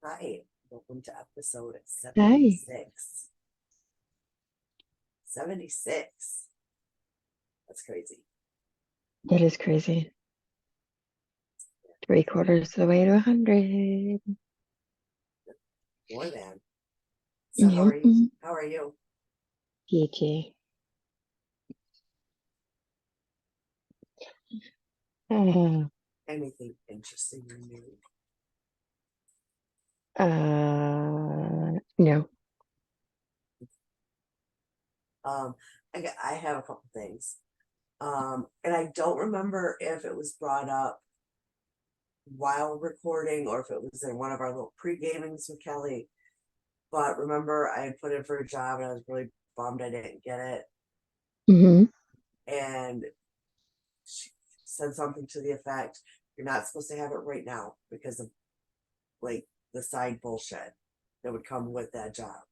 Hi, welcome to episode Hi. 76. 76. That's crazy. That is crazy. 3/4 of the way to 100. More than. So how Yep. are you? How are you? PhD. Uh, Anything interesting or new? no. Um, I have a couple things. And I don't remember if it was brought up while recording or if it was in one of our little pre-gamings with Kelly. But remember, I had put in for a job and I was really bummed I didn't get it. Hmm. And she said something to the effect, "You're not supposed to have it right now because of like the side bullshit that would come with that job."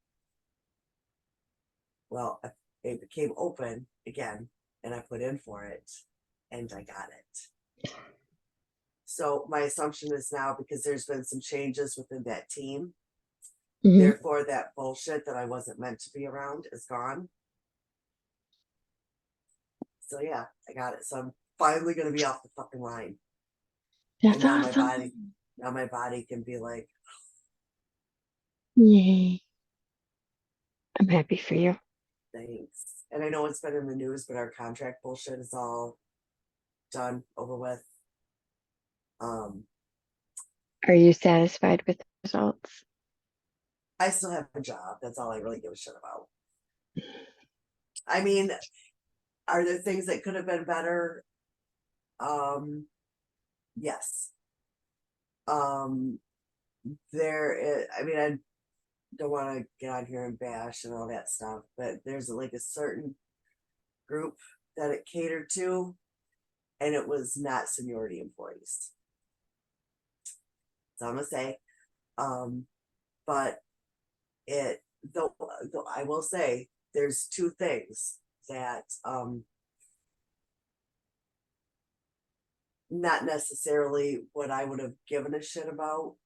Well, it became open again, and I put in for it, and I got it. So my assumption is now, because there's been some changes within that team, Hmm. therefore that bullshit that I wasn't meant to be around is gone. So yeah, I got it. So I'm finally gonna be off the fucking line, and That's awesome. now my body can be like, Yay. I'm happy for you. thanks. And I know it's been in the news, but our contract bullshit is all done, over with. Um, Are you satisfied with the results? I still have a job. That's all I really give a shit about. I mean, are there things that could have been better? Um, yes. Um, I mean, I don't want to get on here and bash and all that stuff, but there's like a certain group that it catered to, and it was not seniority employees. So I'm gonna say, um, but it though I will say there's two things that not necessarily what I would have given a shit about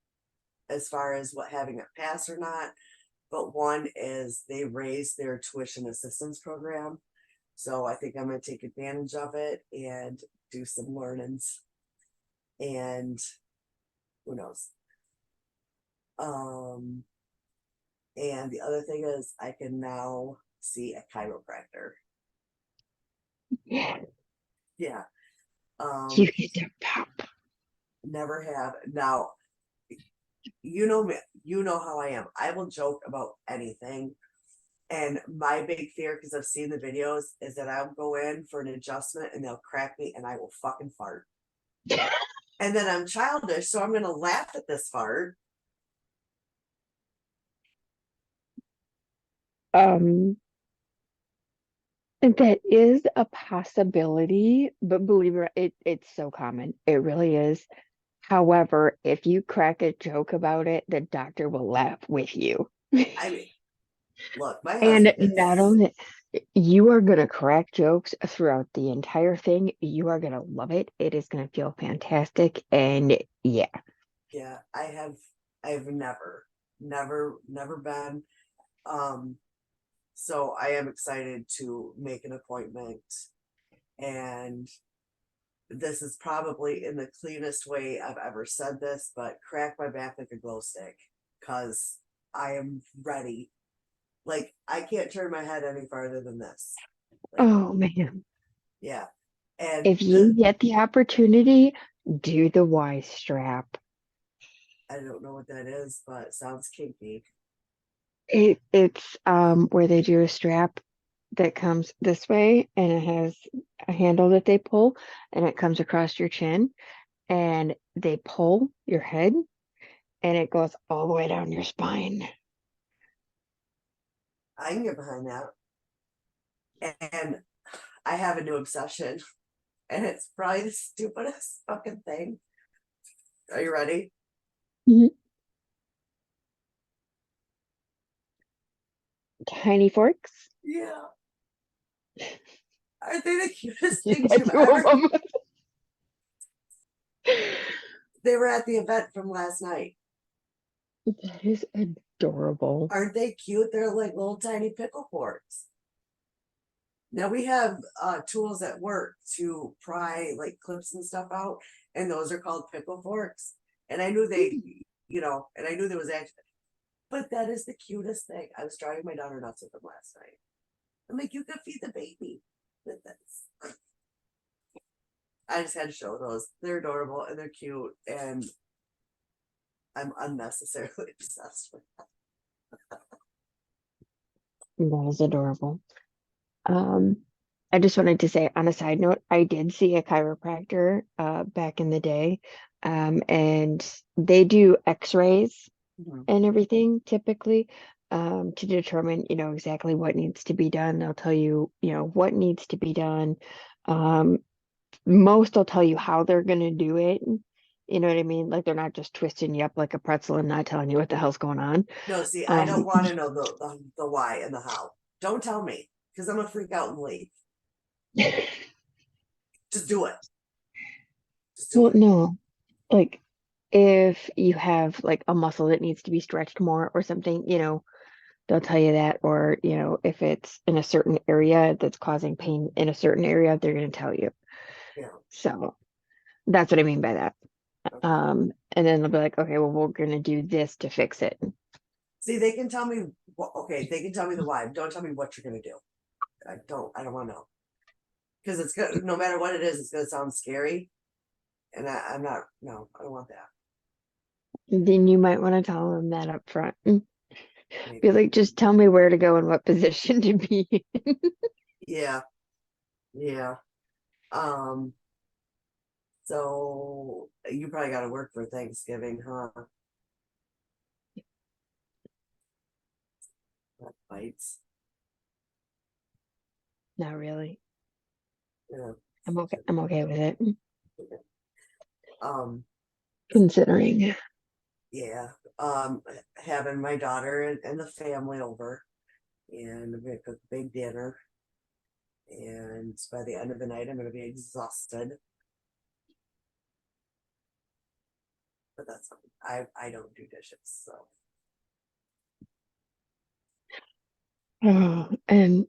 as far as what having it pass or not. But one is they raised their tuition assistance program. So I think I'm going to take advantage of it and do some learnings. And who knows? Um, and the other thing is I can now see a chiropractor. Yeah. Yeah. You Um, get to pop. never have. Now, you know me, you know how I am. I will joke about anything. And my big fear, because I've seen the videos, is that I'll go in for an adjustment and they'll crack me and I will fucking fart. And then I'm childish, so I'm going to laugh at this fart. Um, that is a possibility, but believe it's so common. It really is. However, if you crack a joke about it, the doctor will laugh with you. I mean, look, my And husband not is, only you are gonna crack jokes throughout the entire thing, you are gonna love it. It is gonna feel fantastic. And yeah. yeah, I've never been. Um, so I am excited to make an appointment. And this is probably in the cleanest way I've ever said this, but crack my back like a glow stick because I am ready. Like, I can't turn my head any farther than this. Like, Oh man. yeah. And If you get the opportunity, do the Y strap. I don't know what that is, but it sounds kinky. It's where they do a strap that comes this way and it has a handle that they pull and it comes across your chin and they pull your head and it goes all the way down your spine. I can get behind that. And I have a new obsession, and it's probably the stupidest fucking thing. Are you ready? Mhm. Tiny forks. Yeah. Are they the cutest You things got you've two of ever? them. They were at the event from last night. That is adorable. Aren't they cute? They're like little tiny pickle forks. Now we have tools at work to pry like clips and stuff out, and those are called pickle forks. And I knew they, and I knew there was actually, but that is the cutest thing. I was driving my daughter nuts with them last night. I'm like, you could feed the baby with this. I just had to show those. They're adorable and they're cute, and I'm unnecessarily obsessed with them. That is adorable. Um, I just wanted to say on a side note, I did see a chiropractor back in the day. And they do x-rays Mhm. and everything typically to determine, exactly what needs to be done. They'll tell you, what needs to be done. Um, Most will tell you how they're gonna do it. You know what I mean? Like they're not just twisting you up like a pretzel and not telling you what the hell's going on. No, see, I don't Um, want to know the why and the how. Don't tell me because I'm gonna freak out and leave. Just do it. Just do well, it. no, like if you have like a muscle that needs to be stretched more or something, they'll tell you that. Or, if it's in a certain area that's causing pain in a certain area, they're going to tell you. Yeah. So that's what I mean by that. Okay. And then they'll be like, okay, well, we're going to do this to fix it. See, they can tell me. Okay, they can tell me the why. Don't tell me what you're gonna do. I don't. I don't want to know because it's good. No matter what it is, it's gonna sound scary, and I'm not. No, I don't want that. Then you might want to tell them that up front. Be Maybe. like, just tell me where to go and what position to be in. Yeah. Yeah. Um. So you probably got to work for Thanksgiving, huh? That bites. Not really. Yeah. I'm okay. I'm okay with it. Um. Considering. Yeah. Having my daughter and the family over, and we cook a big dinner. And by the end of the night, I'm going to be exhausted. But that's I don't do dishes, so Oh, and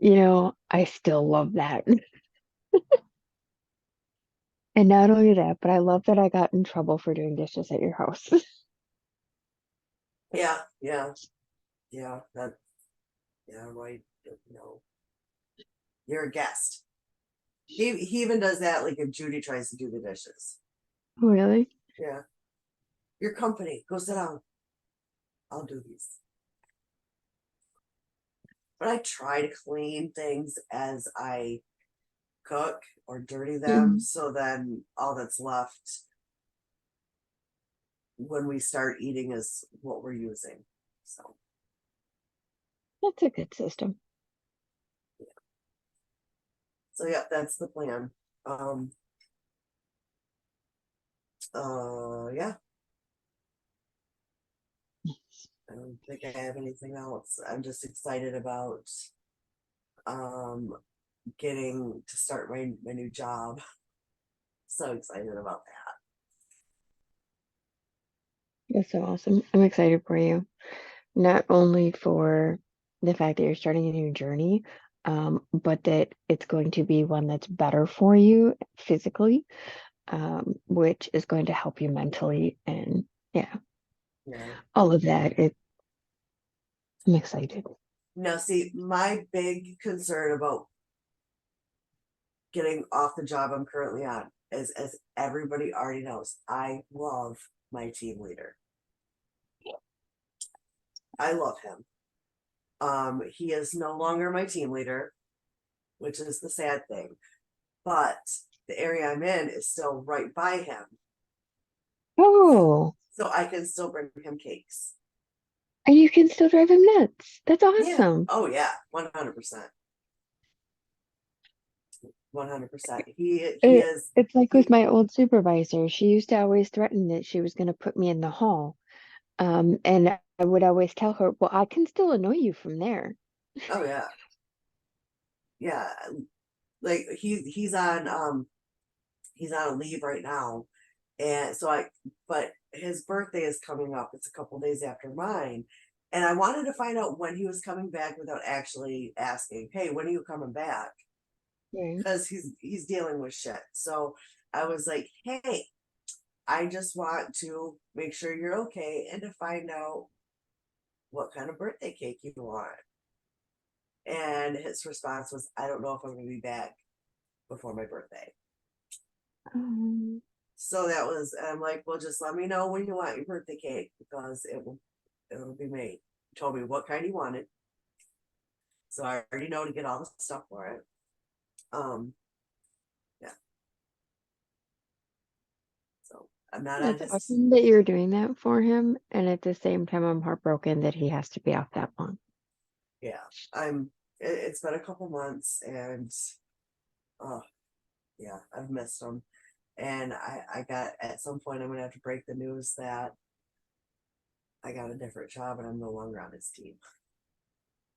I still love that. And not only that, but I love that I got in trouble for doing dishes at your house. yeah, yeah, yeah. That yeah, right. No, you're a guest. He even does that. Like if Judy tries to do the dishes, Really? yeah, your company. Go sit down. I'll do these. But I try to clean things as I cook or dirty them, Mm, so then all that's left when we start eating is what we're using. So that's a good system. yeah, that's the plan. Yeah, I don't think I have anything else. I'm just excited about um getting to start my new job. So excited about that. That's so awesome. I'm excited for you. Not only for the fact that you're starting a new journey, but that it's going to be one that's better for you physically, which is going to help you mentally and yeah, Yeah. all of that. I'm excited. Now, see, my big concern about getting off the job I'm currently on is, as everybody already knows, I love my team leader. I love him. He is no longer my team leader, which is the sad thing. But the area I'm in is still right by him. Oh, So I can still bring him cakes. and you can still drive him nuts. That's Yeah. awesome. Oh yeah. 100%. 100%. He It, is it's like with he my old supervisor. She used to always threaten that she was going to put me in the hall. And I would always tell her, well, I can still annoy you from there. oh yeah. Yeah. Like he's on a leave right now, And so but his birthday is coming up. It's a couple days after mine. And I wanted to find out when he was coming back without actually asking, hey, when are you coming back? Right. Because he's dealing with shit. So I was like, hey, I just want to make sure you're okay and to find out what kind of birthday cake you want. And his response was, I don't know if I'm going to be back before my birthday. Um, So that was, I'm like, well, just let me know when you want your birthday cake because it'll be made. He told me what kind he wanted. So I already know to get all the stuff for it. Um, yeah. So I'm not on that's his, awesome that you're doing that for him. And at the same time, I'm heartbroken that he has to be off that long. yeah, it's been a couple months and, oh, yeah, I've missed him. And I got, at some point, I'm going to have to break the news that I got a different job and I'm no longer on his team.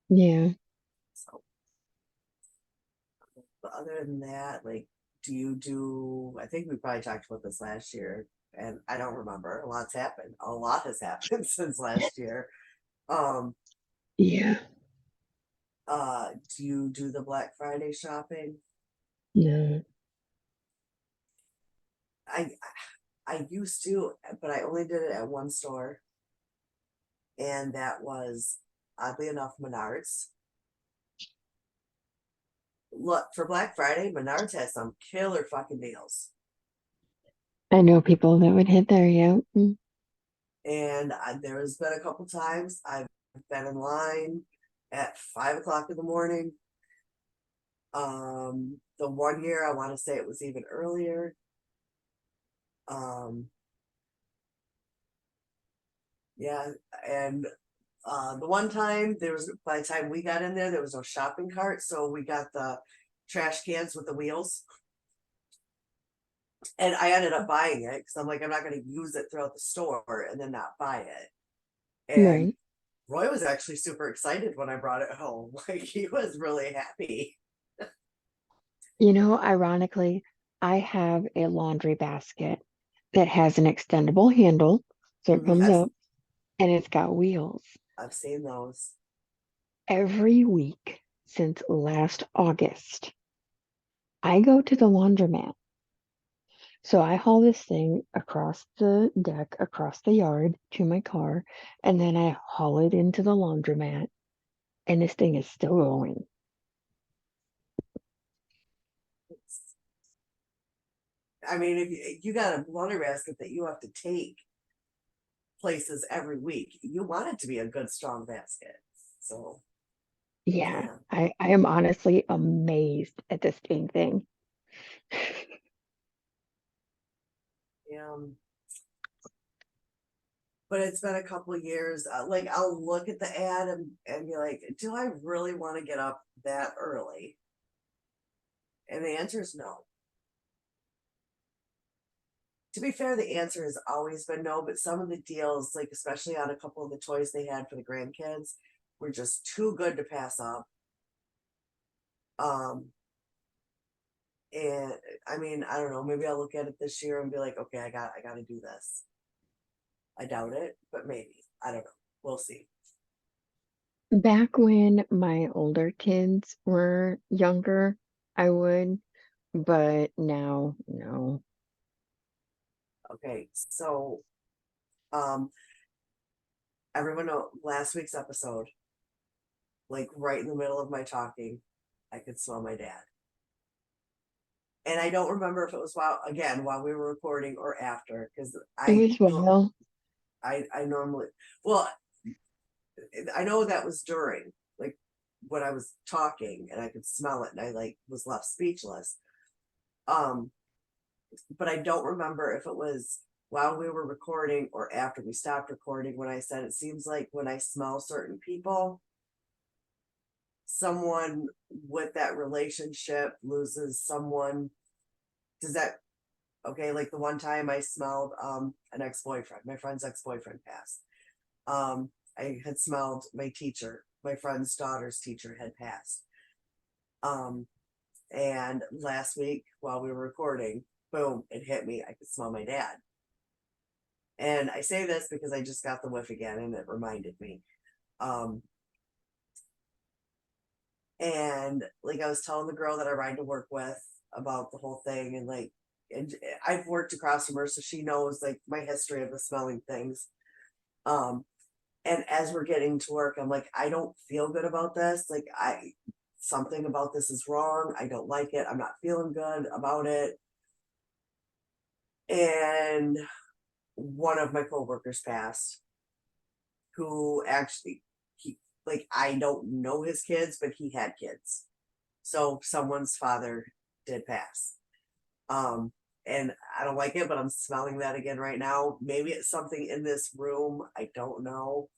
Yeah. So, but other than that, like, do you do, I think we probably talked about this last year and I don't remember. A lot's happened. A lot has happened since last year. Um, Yeah. do you do the Black Friday shopping? No. I I used to, but I only did it at one store, and that was oddly enough Menards. Look, for Black Friday, Menards has some killer fucking deals. I know people that would hit there. Yeah. Mm. And there's been a couple times I've been in line at 5 o'clock in the morning. The one year I want to say it was even earlier. Um, yeah, and the one time there was, by the time we got in there was no shopping cart, so we got the trash cans with the wheels. And I ended up buying it because I'm like, I'm not going to use it throughout the store and then not buy it. And Right. Roy was actually super excited when I brought it home. Like he was really happy. Ironically, I have a laundry basket that has an extendable handle, so it Mhm. comes up and it's got wheels. I've seen those. Every week since last August, I go to the laundromat. So I haul this thing across the deck, across the yard to my car, and then I haul it into the laundromat, and this thing is still going. I mean, if you got a laundry basket that you have to take places every week, you want it to be a good, strong basket. So, Yeah, yeah. I am honestly amazed at this dang thing. Yeah. But it's been a couple of years. Like I'll look at the ad and be like, do I really want to get up that early? And the answer is no. To be fair, the answer has always been no, but some of the deals, like especially on a couple of the toys they had for the grandkids, were just too good to pass up. Um, and I mean, I don't know, maybe I'll look at it this year and be like, okay, I gotta do this. I doubt it, but maybe. I don't know. We'll see. Back when my older kids were younger, I would, but now, no. Okay, so um everyone know last week's episode, like right in the middle of my talking, I could smell my dad. And I don't remember if it was while we were recording or after, because It was well, I normally, well, I know that was during, like when I was talking and I could smell it and I like was left speechless. Um, but I don't remember if it was while we were recording or after we stopped recording when I said it seems like when I smell certain people, someone with that relationship loses someone. Does that, okay, like the one time I smelled an ex-boyfriend, my friend's ex-boyfriend passed. I had smelled my teacher, my friend's daughter's teacher had passed. Um, and last week while we were recording, boom, it hit me. I could smell my dad. And I say this because I just got the whiff again and it reminded me. Um, and like I was telling the girl that I ride to work with about the whole thing, and like, and I've worked across from her, so she knows like my history of the smelling things. Um, and as we're getting to work, I'm like, I don't feel good about this. Like, something about this is wrong. I don't like it. I'm not feeling good about it. And one of my coworkers passed, who actually, he, like, I don't know his kids, but he had kids. So someone's father did pass. Um, and I don't like it, but I'm smelling that again right now. Maybe it's something in this room. I don't know.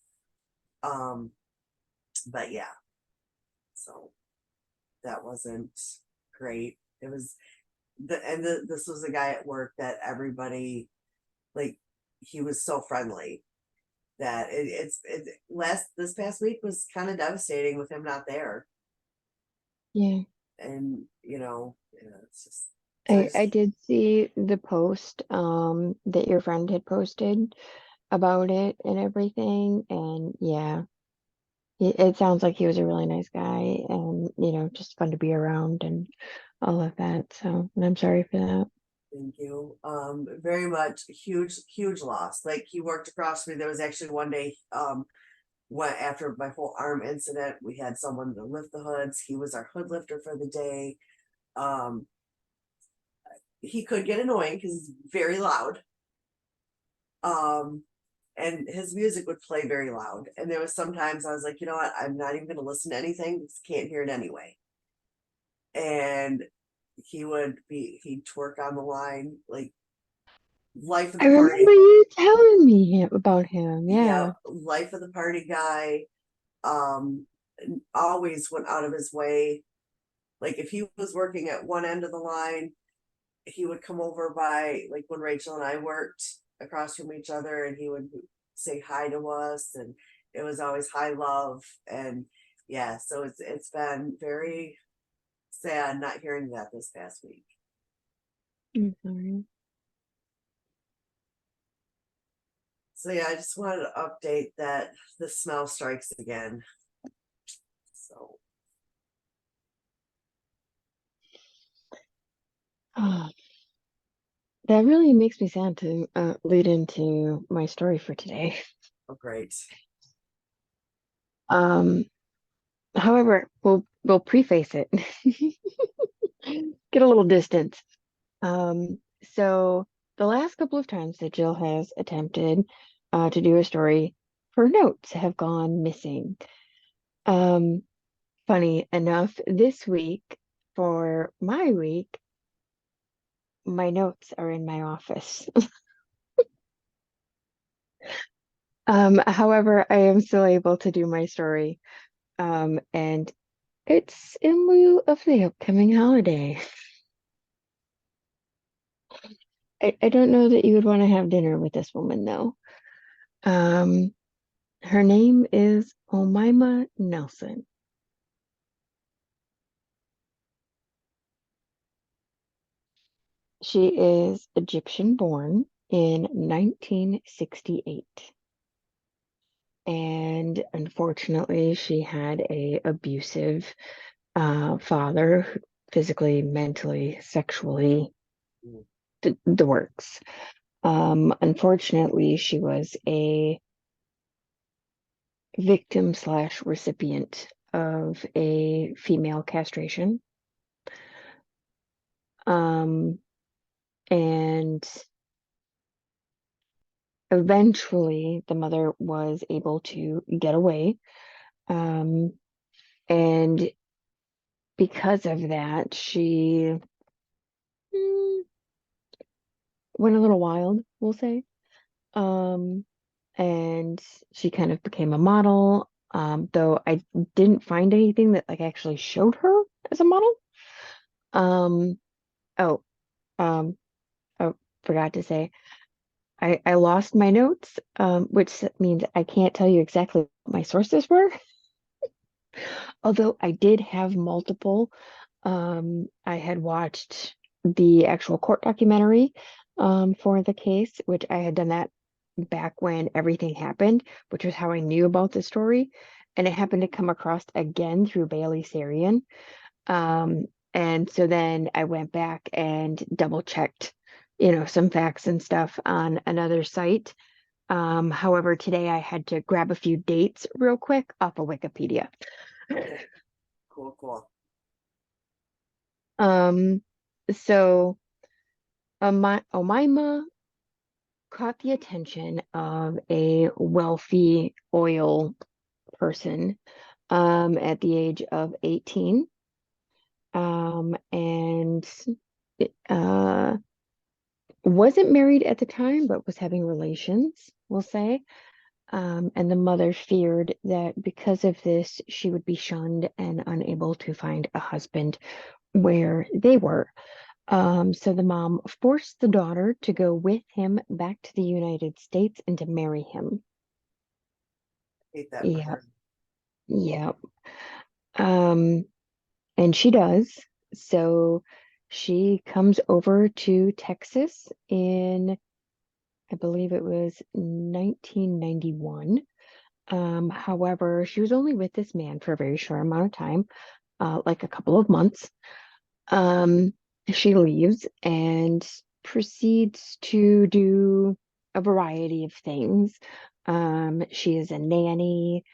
Um, but yeah, so that wasn't great. It was this was a guy at work that everybody, like, he was so friendly that it's last this past week was kind of devastating with him not there. Yeah. And yeah, it's just so I I just did see the post that your friend had posted about it and everything, and yeah, it sounds like he was a really nice guy, and just fun to be around and all of that. So, and I'm sorry for that. thank you. Very much huge, huge loss. Like, he worked across from me. There was actually one day, when after my whole arm incident, we had someone to lift the hoods. He was our hood lifter for the day. Um, he could get annoying because he's very loud. Um, and his music would play very loud. And there was sometimes I was like, you know what, I'm not even going to listen to anything because I can't hear it anyway. And he'd twerk on the line, like, life of I the remember party. you telling me about him. Yeah, Yeah. life of the party guy. Um, always went out of his way. Like, if he was working at one end of the line, he would come over by, like, when Rachel and I worked across from each other, and he would say hi to us, and it was always high love. And yeah, so it's been very sad not hearing that this past week. I'm sorry. So yeah, I just wanted to update that the smell strikes again. So Oh, that really makes me sad to lead into my story for today. oh, great. Um, However, we'll preface it. Get a little distance. So the last couple of times that Jill has attempted to do a story, her notes have gone missing. Um, Funny enough, this week for my week, my notes are in my office. However, I am still able to do my story. And it's in lieu of the upcoming holiday. I don't know that you would want to have dinner with this woman though. Um, Her name is Omaima Nelson. She is Egyptian born in 1968. And unfortunately, she had a abusive father, physically, mentally, sexually, the works. Unfortunately, she was a victim slash recipient of a female castration. Um, and eventually, the mother was able to get away. Um, and because of that, she mm, went a little wild, we'll say. Um, and she kind of became a model. Though I didn't find anything that like actually showed her as a model. Um, oh, um, oh, forgot to say, I lost my notes, which means I can't tell you exactly what my sources were. Although I did have multiple. I had watched the actual court documentary for the case, which I had done that back when everything happened, which was how I knew about the story. And it happened to come across again through Bailey Sarian. Um, and so then I went back and double checked, some facts and stuff on another site. However, today I had to grab a few dates real quick off of Wikipedia. Okay, cool, cool. Um, so Omaima caught the attention of a wealthy oil person at the age of 18. And uh, wasn't married at the time, but was having relations, we'll say. And the mother feared that because of this, she would be shunned and unable to find a husband where they were. So the mom forced the daughter to go with him back to the United States and to marry him. Hate that for Yeah, her. yeah. Um, and she does. So she comes over to Texas in, I believe it was 1991. However, she was only with this man for a very short amount of time, like a couple of months. Um, she leaves and proceeds to do a variety of things. She is a nanny.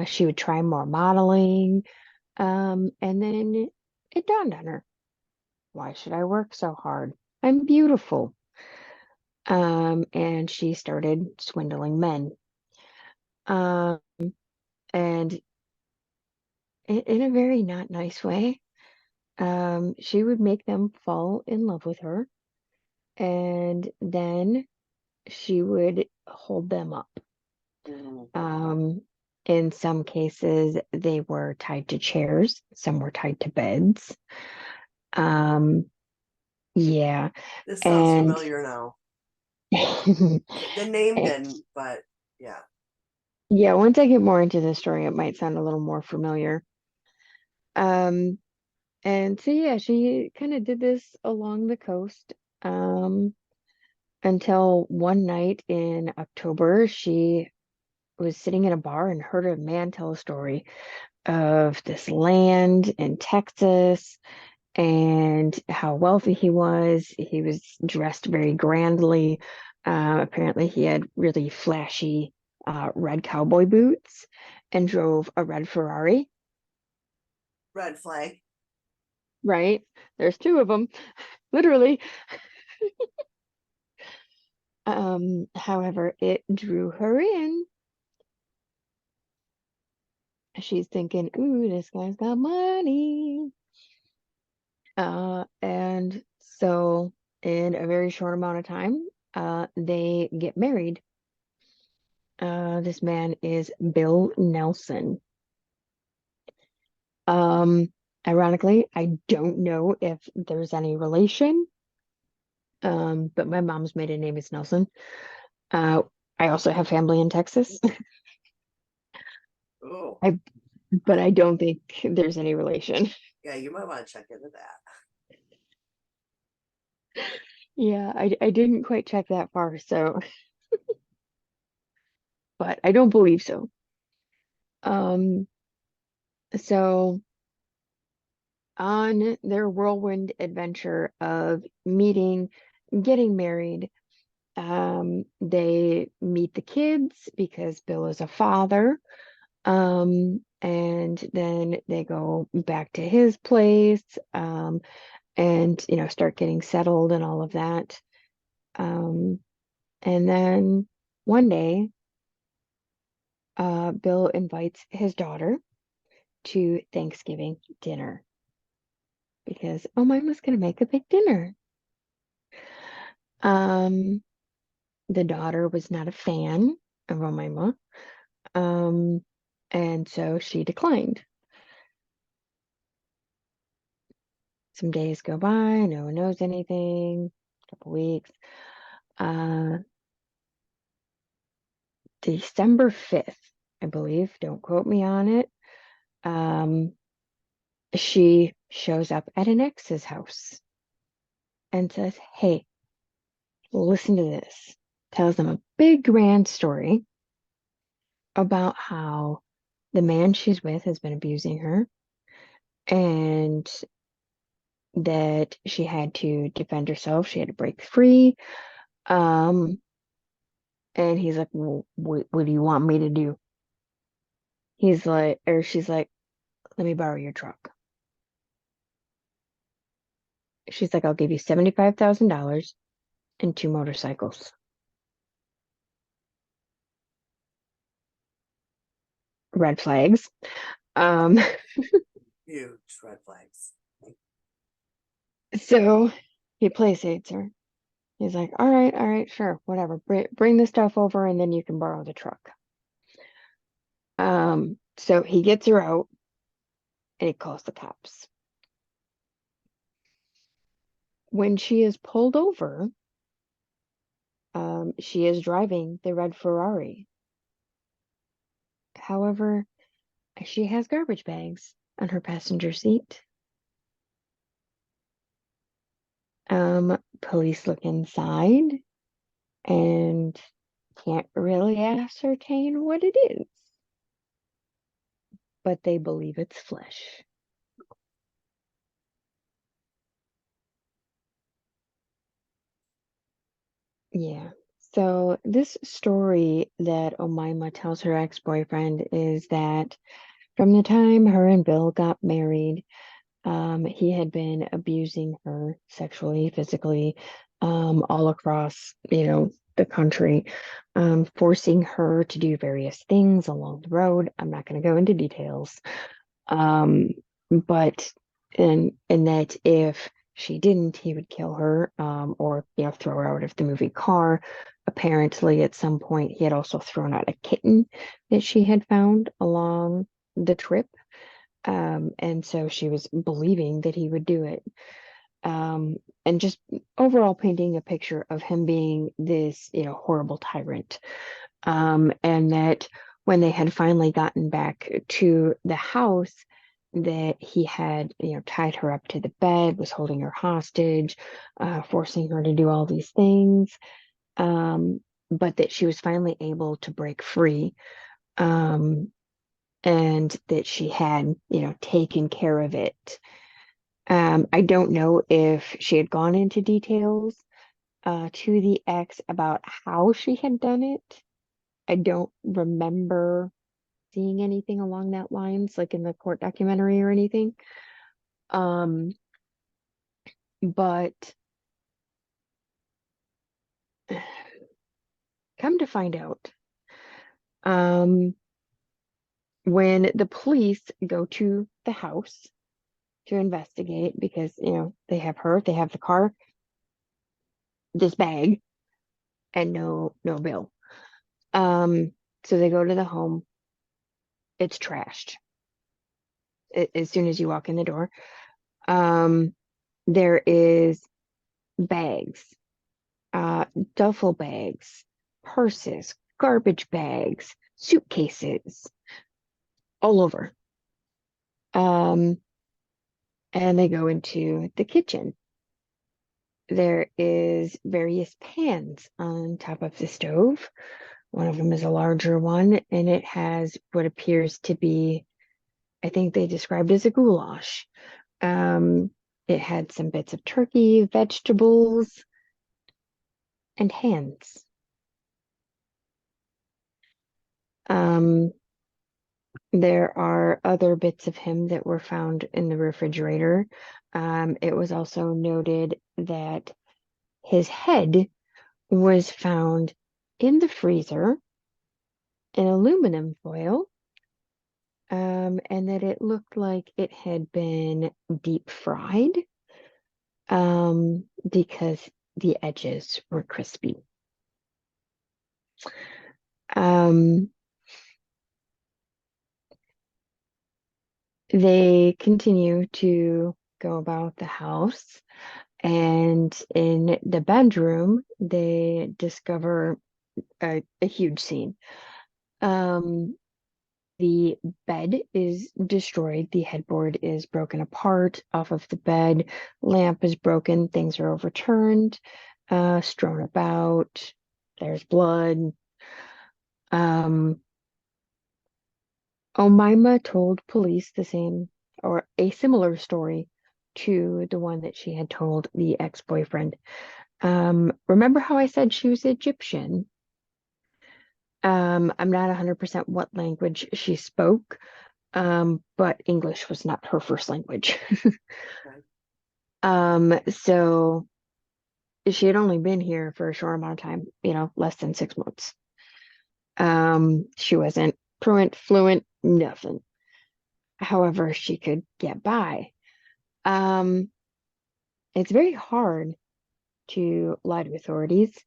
She would try more modeling. And then it dawned on her, why should I work so hard? I'm beautiful. And she started swindling men. Um, and in a very not nice way. She would make them fall in love with her, and then she would hold them up. Mhm. Um, in some cases, they were tied to chairs, some were tied to beds. Um, yeah, This sounds and familiar now. yeah, The name didn't, but yeah. once I get more into the story, it might sound a little more familiar. Um, and so yeah, she kind of did this along the coast. Um, until one night in October, she was sitting in a bar and heard a man tell a story of this land in Texas and how wealthy he was. He was dressed very grandly. Apparently, he had really flashy red cowboy boots and drove a red Ferrari, Red flag. right? There's two of them, literally. However, it drew her in. She's thinking, ooh, this guy's got money. And so in a very short amount of time, they get married. This man is Bill Nelson. Um, Ironically, I don't know if there's any relation, but my mom's maiden name is Nelson. Uh, I also have family in Texas, Oh, I, but I don't think there's any relation. yeah, you might want to check into that. Yeah, I didn't quite check that far, so, but I don't believe so. Um, so on their whirlwind adventure of meeting, getting married, they meet the kids because Bill is a father. And then they go back to his place, and start getting settled and all of that. Um, and then one day, Bill invites his daughter to Thanksgiving dinner because, oh, mine was gonna make a big dinner. Um, the daughter was not a fan of Omaima, um, and so she declined. Some days go by, no one knows anything. A couple weeks. Uh, December 5th, I believe. Don't quote me on it. Um, she shows up at an ex's house and says, "Hey, listen to this. tells them a big grand story about how the man she's with has been abusing her and that she had to defend herself. She had to break free. Um, and he's like, well, what do you want me to do? He's like, or she's like, let me borrow your truck. She's like, I'll give you $75,000 and two motorcycles. Red flags. Um, Huge red flags. so he placates her. He's like, all right, sure, whatever. Bring the stuff over and then you can borrow the truck. So he gets her out and he calls the cops. When she is pulled over, she is driving the red Ferrari. However, she has garbage bags on her passenger seat. Police look inside and can't really ascertain what it is, but they believe it's flesh. Yeah. So this story that Omaima tells her ex-boyfriend is that from the time her and Bill got married, he had been abusing her sexually, physically, all across, the country, forcing her to do various things along the road. I'm not going to go into details. But and that if she didn't, he would kill her, or throw her out of the moving car. Apparently, at some point, he had also thrown out a kitten that she had found along the trip. And so she was believing that he would do it. And just overall painting a picture of him being this, horrible tyrant. And that when they had finally gotten back to the house, that he had, tied her up to the bed, was holding her hostage, forcing her to do all these things. But that she was finally able to break free. And that she had, taken care of it. I don't know if she had gone into details to the ex about how she had done it. I don't remember seeing anything along that lines, like in the court documentary or anything. Um, but come to find out, um, when the police go to the house to investigate, because they have her, they have the car, this bag, and no bill. So they go to the home. It's trashed as soon as you walk in the door. Um, there is bags, duffel bags, purses, garbage bags, suitcases, all over. Um, and they go into the kitchen. There is various pans on top of the stove. One of them is a larger one, and it has what appears to be, I think they described as a goulash. Um, it had some bits of turkey, vegetables, and hands. Um, there are other bits of him that were found in the refrigerator. It was also noted that his head was found in the freezer in aluminum foil, and that it looked like it had been deep fried, because the edges were crispy. Um, they continue to go about the house, and in the bedroom, they discover a huge scene. Um, the bed is destroyed, the headboard is broken apart off of the bed, lamp is broken, things are overturned, strewn about. there's blood. Um, Omaima told police the same or a similar story to the one that she had told the ex-boyfriend. Remember how I said she was Egyptian? I'm not 100% what language she spoke, but English was not her first language. Right. So she had only been here for a short amount of time, less than 6 months. She wasn't fluent, nothing. However, she could get by. Um, it's very hard to lie to authorities.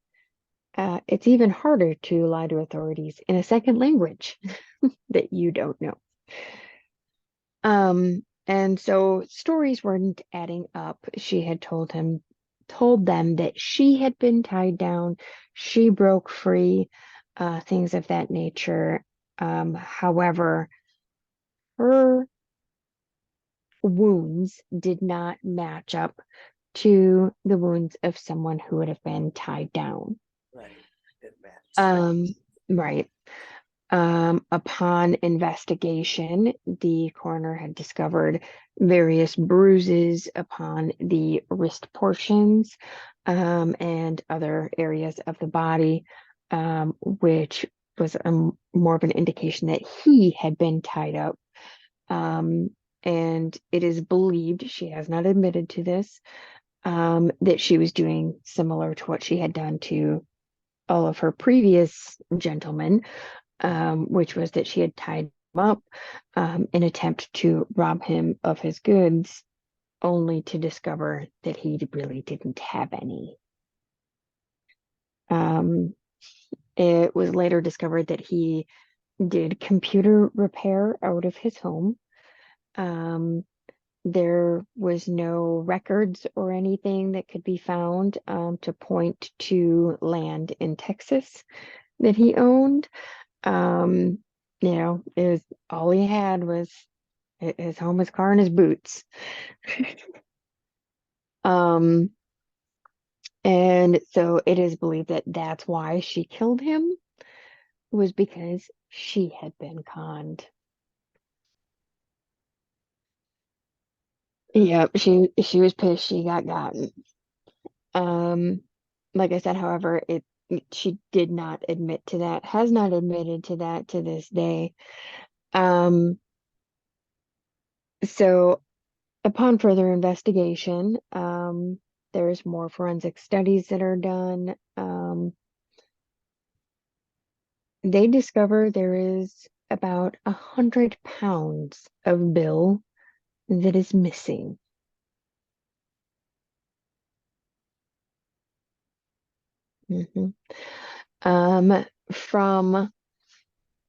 It's even harder to lie to authorities in a second language that you don't know. And so stories weren't adding up. She had told them that she had been tied down, she broke free, things of that nature. However, her wounds did not match up to the wounds of someone who would have been tied down. Right. It matched. Um, right. Upon investigation, the coroner had discovered various bruises upon the wrist portions, and other areas of the body, which was more of an indication that he had been tied up. Um, and it is believed, she has not admitted to this, that she was doing similar to what she had done to all of her previous gentlemen, which was that she had tied him up in attempt to rob him of his goods, only to discover that he really didn't have any. Um, it was later discovered that he did computer repair out of his home. Um, there was no records or anything that could be found to point to land in Texas that he owned. Um, it was all he had was his home, his car, and his boots. Um, and so it is believed that that's why she killed him, was because she had been conned. Yep, she was pissed she got gotten. Um, like I said, however, she did not admit to that, has not admitted to that to this day. Um, so upon further investigation, there's more forensic studies that are done. They discover there is about 100 pounds of Bill that is missing. Mhm. From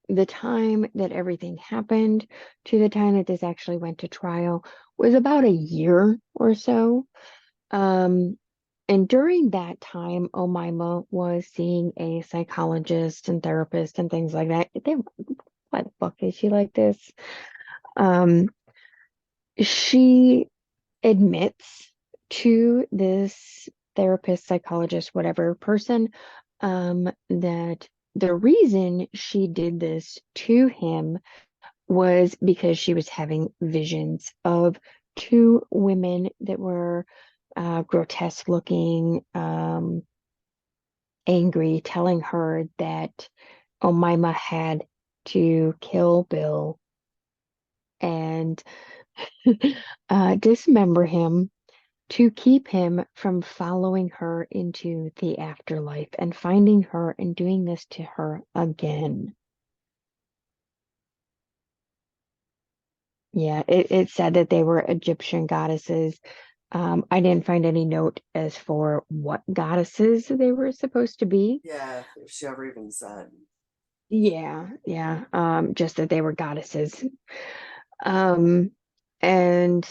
the time that everything happened to the time that this actually went to trial was about a year or so. Um, and during that time, Omaima was seeing a psychologist and therapist and things like that. Why the fuck is she like this? Um, she admits to this therapist, psychologist, whatever person, that the reason she did this to him was because she was having visions of two women that were grotesque looking, angry, telling her that Omaima had to kill Bill and dismember him to keep him from following her into the afterlife and finding her and doing this to her again. Yeah, it said that they were Egyptian goddesses. I didn't find any note as for what goddesses they were supposed to be. Yeah, if she ever even said. Yeah, yeah. Just that they were goddesses. Um, and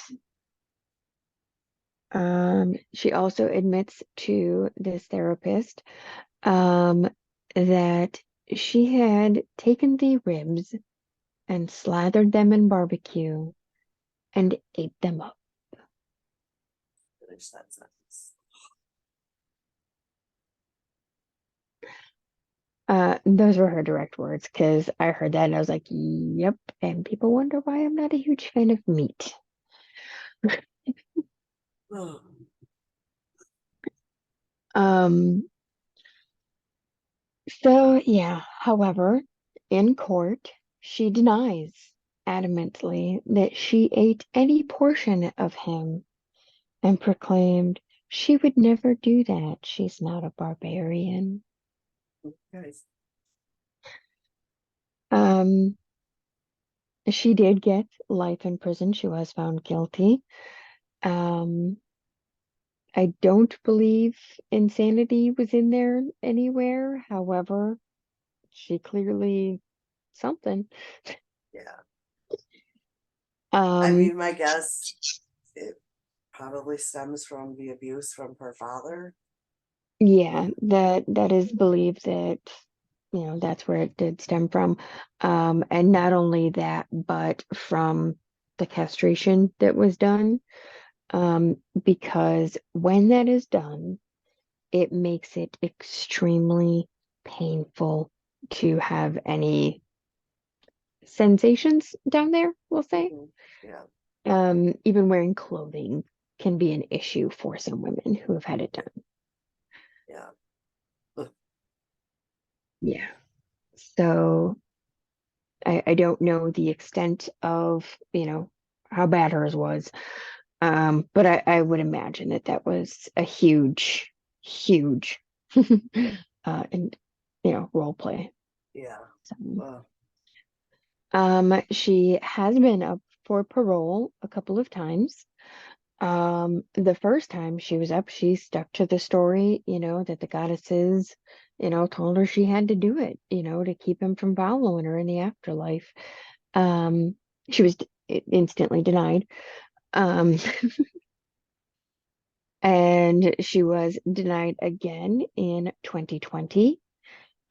she also admits to this therapist that she had taken the ribs and slathered them in barbecue and ate them up. Finish that sentence. Those were her direct words because I heard that and I was like, yep. And people wonder why I'm not a huge fan of meat. Ugh. Um, so yeah, however, in court, she denies adamantly that she ate any portion of him and proclaimed she would never do that. She's not a barbarian. Guys. Um, she did get life in prison. She was found guilty. Um, I don't believe insanity was in there anywhere. However, she clearly something. Yeah. I Um, mean, my guess, it probably stems from the abuse from her father. yeah, that is believed that, that's where it did stem from. And not only that, but from the castration that was done. Because when that is done, it makes it extremely painful to have any sensations down there, we'll say. Mhm. Yeah. Even wearing clothing can be an issue for some women who have had it done. Yeah. Yeah. So I don't know the extent of, how bad hers was. But I would imagine that that was a huge, huge, and, role play. Yeah. So, Ugh. she has been up for parole a couple of times. The first time she was up, she stuck to the story, that the goddesses, told her she had to do it, to keep him from following her in the afterlife. Um, she was instantly denied. Um, and she was denied again in 2020.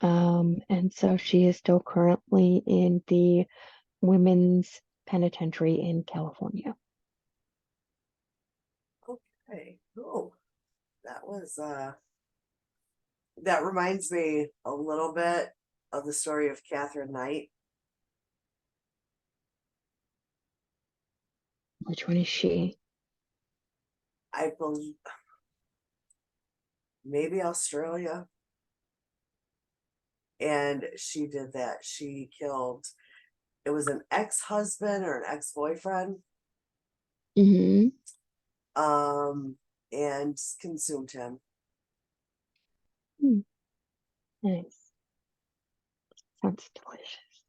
And so she is still currently in the women's penitentiary in California. Okay. Oh, that was that reminds me a little bit of the story of Catherine Knight. Which one is she? I believe maybe Australia. And she did that. She killed, it was an ex-husband or an ex-boyfriend, Hmm. um, and consumed him. Nice. Sounds delicious.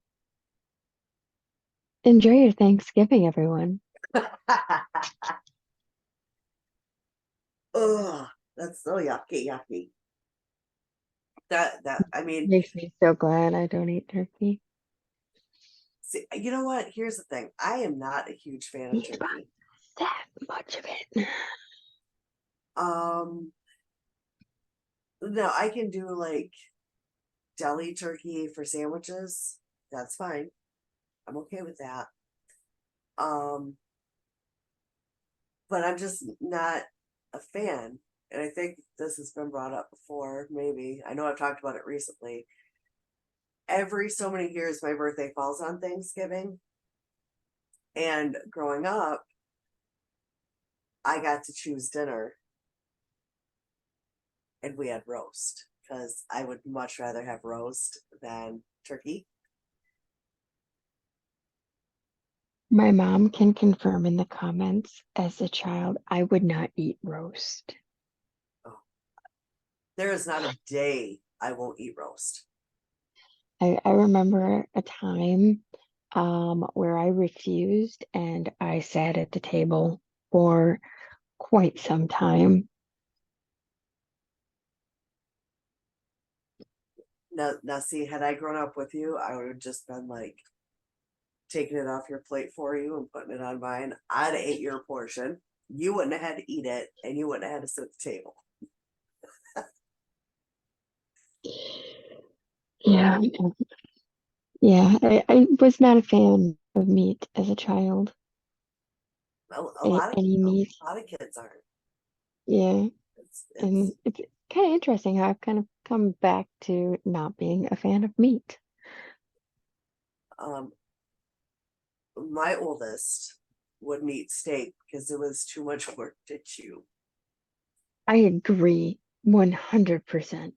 Enjoy your Thanksgiving, everyone. Ugh, that's so yucky, yucky. That I mean, Makes me so glad I don't eat turkey. see, you know what? Here's the thing. I am not a huge fan of Eat turkey. that much of it. Um, no, I can do like deli turkey for sandwiches. That's fine. I'm okay with that. Um, but I'm just not a fan. And I think this has been brought up before, maybe. I know I've talked about it recently. Every so many years, my birthday falls on Thanksgiving. And growing up, I got to choose dinner and we had roast because I would much rather have roast than turkey. My mom can confirm in the comments, as a child, I would not eat roast. Oh, there is not a day I won't eat roast. I remember a time where I refused and I sat at the table for quite some time. Now, see, had I grown up with you, I would have just been like taking it off your plate for you and putting it on mine. I'd have ate your portion. You wouldn't have had to eat it, and you wouldn't have had to sit at the table. Yeah, yeah. I was not a fan of meat as a child. A lot of Any meat. a lot of kids aren't. Yeah. It's And it's kind of interesting how I've kind of come back to not being a fan of meat. Um, my oldest wouldn't eat steak because it was too much work to chew. I agree 100%.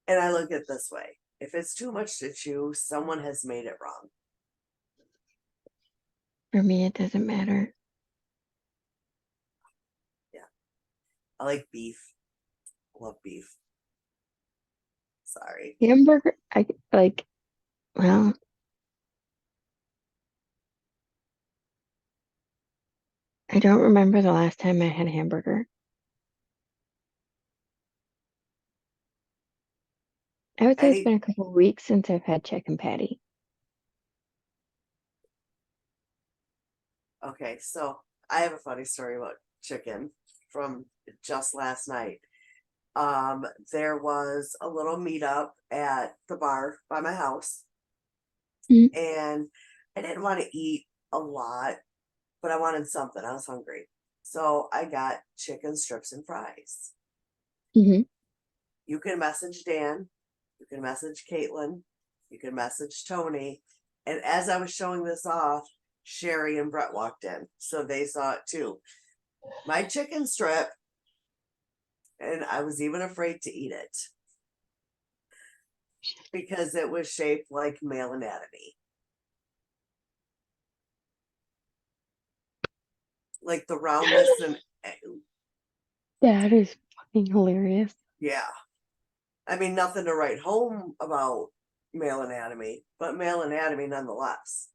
And I look at it this way. If it's too much to chew, someone has made it wrong. For me, it doesn't matter. Yeah. I like beef. Love beef. Sorry. Hamburger, I like, well, I don't remember the last time I had a hamburger. I would say it's Any been a couple of weeks since I've had chicken patty. okay, so I have a funny story about chicken from just last night. There was a little meetup at the bar by my house, Mm. and I didn't want to eat a lot, but I wanted something. I was hungry. So I got chicken strips and fries. Hmm. You can message Dan, you can message Caitlin, you can message Tony. And as I was showing this off, Sherry and Brett walked in. So they saw it too. My chicken strip, and I was even afraid to eat it because it was shaped like male anatomy. Like the roundness and That is fucking hilarious. yeah. I mean, nothing to write home about male anatomy, but male anatomy nonetheless.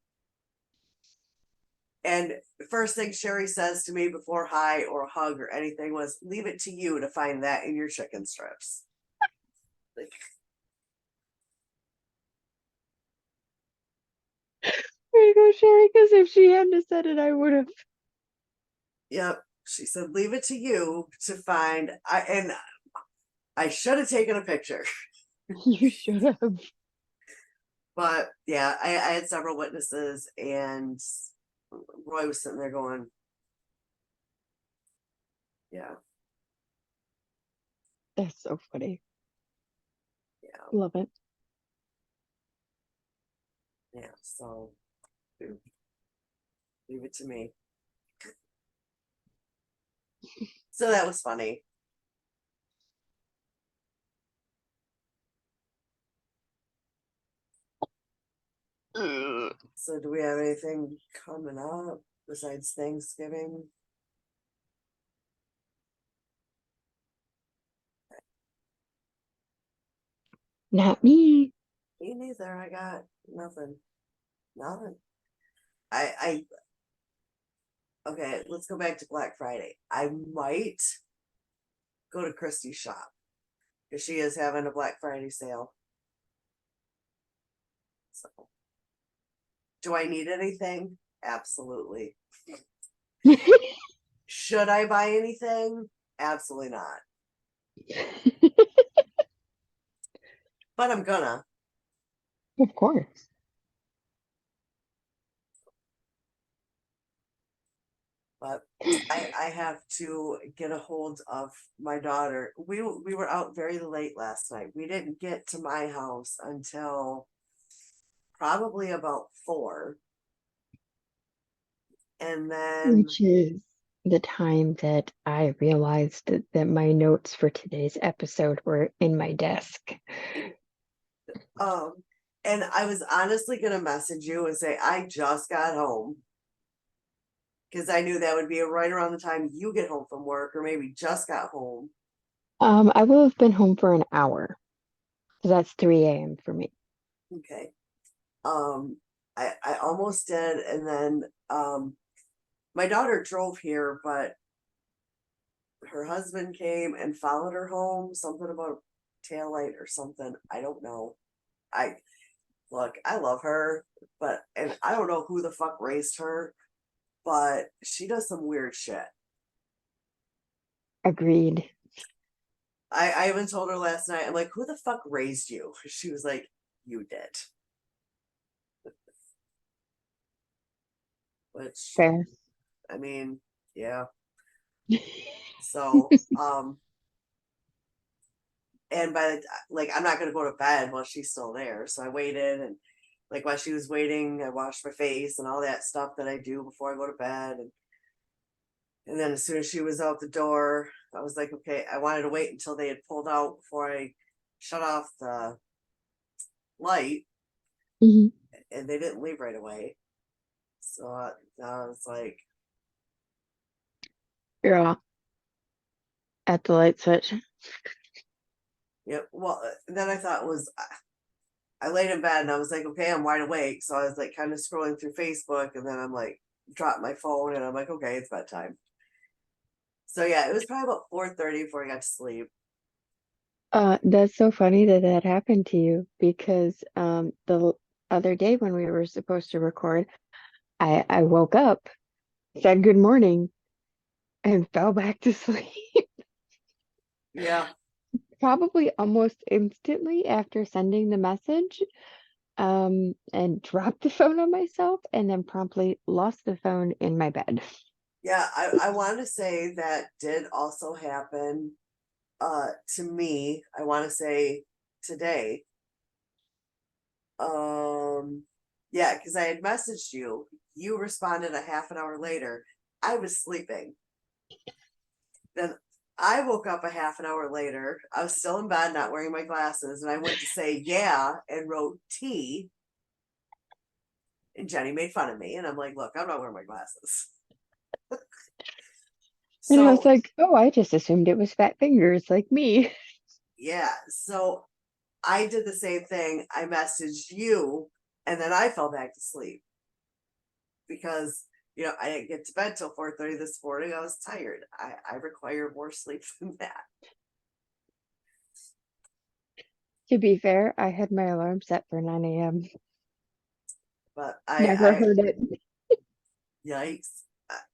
And the first thing Sherry says to me before hi or hug or anything was, leave it to you to find that in your chicken strips. Like, Way to go, Sherry, because if she hadn't have said it, I would have. yep. She said, leave it to you to find. I should have taken a picture. You should have. But yeah, I had several witnesses, and Roy was sitting there going, yeah, That's so funny. yeah, Love it. yeah. So leave it to me. So that was funny. So do we have anything coming up besides Thanksgiving? Not me. Me neither. I got nothing. Nothing. I okay, let's go back to Black Friday. I might go to Christie's shop because she is having a Black Friday sale. So do I need anything? Absolutely. Should I buy anything? Absolutely not. But I'm gonna. Of course. But I have to get a hold of my daughter. We were out very late last night. We didn't get to my house until probably about 4. And then Which is the time that I realized that my notes for today's episode were in my desk. um and I was honestly gonna message you and say I just got home because I knew that would be right around the time you get home from work or maybe just got home. I will have been home for an hour. So that's 3 a.m. for me. Okay. Um I almost did, and then my daughter drove here, but her husband came and followed her home, something about tail light or something. I don't know. I look, I love her, but and I don't know who the fuck raised her, but she does some weird shit. Agreed. I even told her last night, I'm like, who the fuck raised you? She was like, you did. Which, Fair. I mean, yeah. So, and by the like, I'm not gonna go to bed while she's still there. So I waited, and like while she was waiting, I washed my face and all that stuff that I do before I go to bed. And then as soon as she was out the door, I was like, okay, I wanted to wait until they had pulled out before I shut off the light, Mhm. and they didn't leave right away. So I was like, You're all at the light switch. yeah. Well, then I thought was I laid in bed and I was like, okay, I'm wide awake. So I was like kind of scrolling through Facebook, and then I'm like, dropped my phone, and I'm like, okay, it's bedtime. So yeah, it was probably about 4:30 before I got to sleep. That's so funny that that happened to you because other day when we were supposed to record, I woke up, said good morning, and fell back to sleep. Yeah, Probably almost instantly after sending the message, and dropped the phone on myself and then promptly lost the phone in my bed. yeah. I want to say that did also happen to me. I want to say today. Um, yeah, because I had messaged you. You responded a half an hour later. I was sleeping. Then I woke up a half an hour later. I was still in bed, not wearing my glasses, and I went to say yeah and wrote T. And Jenny made fun of me, and I'm like, look, I'm not wearing my glasses. And I was So like, oh, I just assumed it was fat fingers like me. yeah, so I did the same thing. I messaged you, and then I fell back to sleep because I didn't get to bed till 4:30 this morning. I was tired. I require more sleep than that. To be fair, I had my alarm set for 9 a.m. But Never heard it. yikes.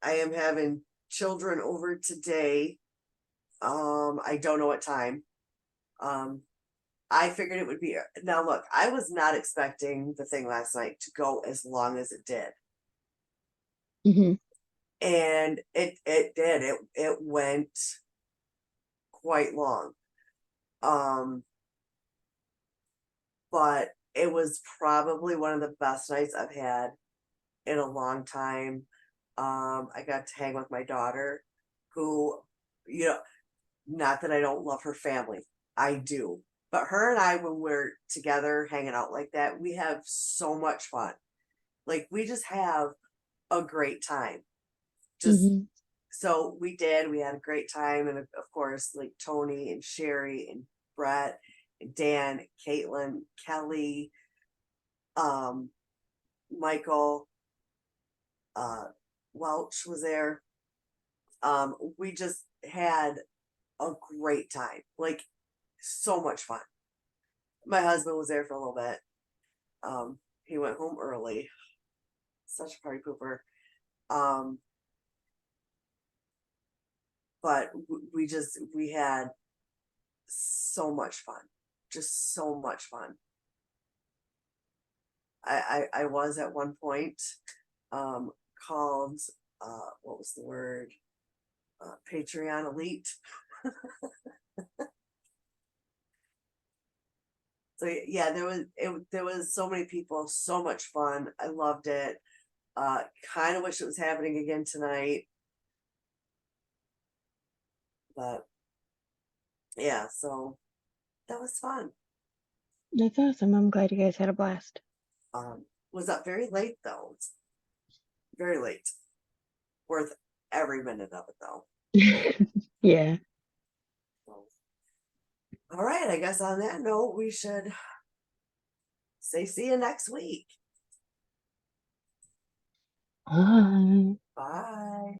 I am having children over today. I don't know what time. Um, I figured it would be now. Look, I was not expecting the thing last night to go as long as it did, Hmm. and it did. It went quite long. Um, but it was probably one of the best nights I've had in a long time. I got to hang with my daughter, who, you know, not that I don't love her family, I do. But her and I, when we're together hanging out like that, we have so much fun. Like we just have a great time. Just Hmm. so we did. We had a great time, and of course, like Tony and Sherry and Brett, and Dan, Caitlin, Kelly, um, Michael, uh, Welch was there. We just had a great time. Like so much fun. My husband was there for a little bit. He went home early. Such a party pooper. Um, but we had so much fun. Just so much fun. I was at one point um called what was the word? Patreon elite. So yeah, there was so many people, so much fun. I loved it. Uh, kind of wish it was happening again tonight, but yeah, so that was fun. That's awesome. I'm glad you guys had a blast. Was up very late though. It's very late. Worth every minute of it though. Yeah. So, all right, I guess on that note, we should say see you next week. Bye. Bye.